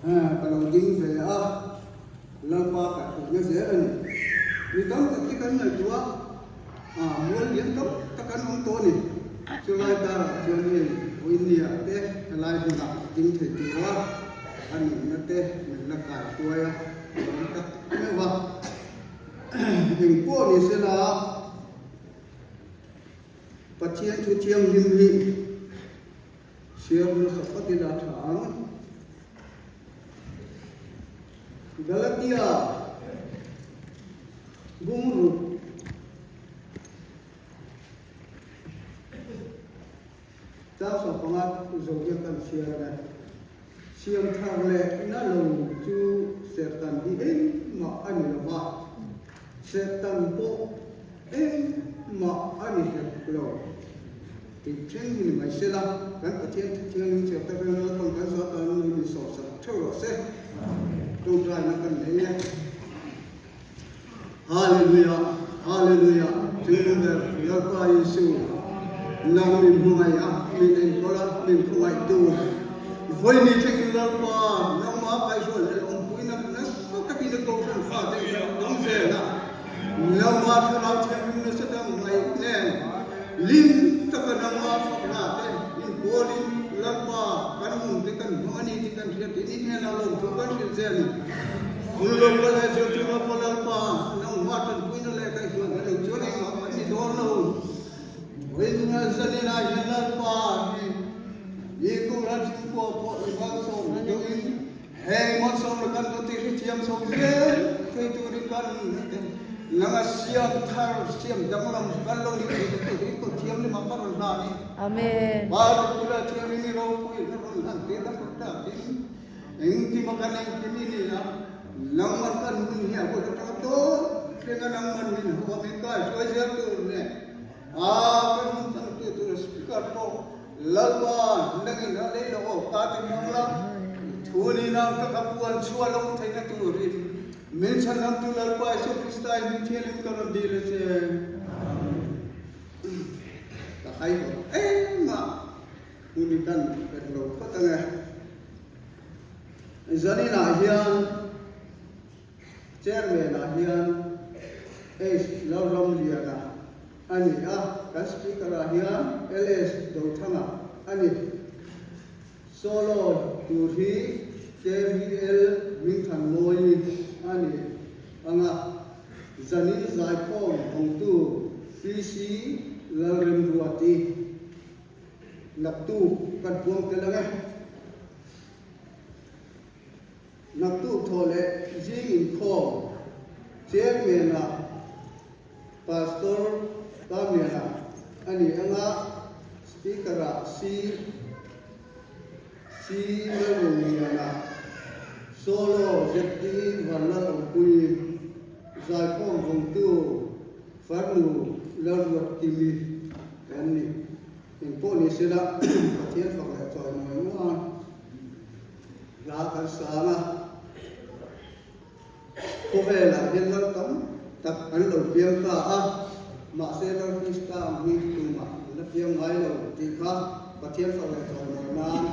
kalau ding về lần qua cả khu nhà dễ anh vì tóm tất cái này chúa muốn liên cấp tất cả ông tôi này cho lại ta cho nên India thế lại đi gặp ding thể chúa anh nó thế mình là cả tôi tất cái vậy hình của này sẽ là bắt chiến chú chiêm hiểm hi siêu nó sắp bắt đi ra thẳng Galatia bungru ta so pangat zoge kan siara siam tharle na lo chu setan di ma ani lawa setan po ma ani lo thì trên thì mày sẽ làm gắn ở trên sẽ ta phải nói con cái gió ta nó bị sổ sập theo đó sẽ trong trái nó cần đấy nhé Hallelujah Hallelujah chúng ta về nhớ qua Giêsu lòng mình hôm nay mình nên có là mình không ai tu với những cái lần qua nó má cái số này ông quý nó số các cái câu chuyện pha thế đúng thế là lòng má cho nó theo nó sẽ đang mày nè lim tất cả năm má phật là thế lim bồ lim lòng má cái mùng cái cần hoa ni cái cần thiệt thì ít hay là lòng chúng ta thiệt gì lòng cái này cho chúng ta có lòng má lòng má chân quý nó lại cái số này lòng chỗ này mà cái gì đó đâu với những dân đi này hiện lòng má ये को राज को विभाग सो जो इन है मत सो लगन तो तेरे चियम सो ये कोई तो रिकन लगा सियम थार सियम दमलम गल्लो नि तो चियम ने मापर ना नि आमीन बार पूरा चियम नि रो कोई न ते दा पट्टा इंति मकान इंति नि ना नंबर का नुन है वो तो तेगा नंबर नि हो में का जो से तो ने पर तो स्पीकर को lalwa nangi na le lo ka ti mangla thuni na ka kapuan chua lo thai na tu ri men chan nam tu lalwa so kristai min thelim ka ram di le se ta hai ma uni tan pet lo ka ta nga zani na hian chairman na hian lo ram liana ani kan speaker hian LS do thanga ani solo turhi KVL mingthan loi ani anga zani zai phong hong tu PC lalrem ruati naktu kan puang telange naktu thole jing in kho chairman pastor Tamira ani anga speaker si laluniana solo jeti wala pui zai pom vong tu farnu lalwat kimi ani in poni sila pathian fakla choi noi ma la kan sana ko vela hin lal tam tak an lo piang ka mà sẽ là Krista mi tu mà nó piang ngai lo ti kha pathian fa la choi noi nan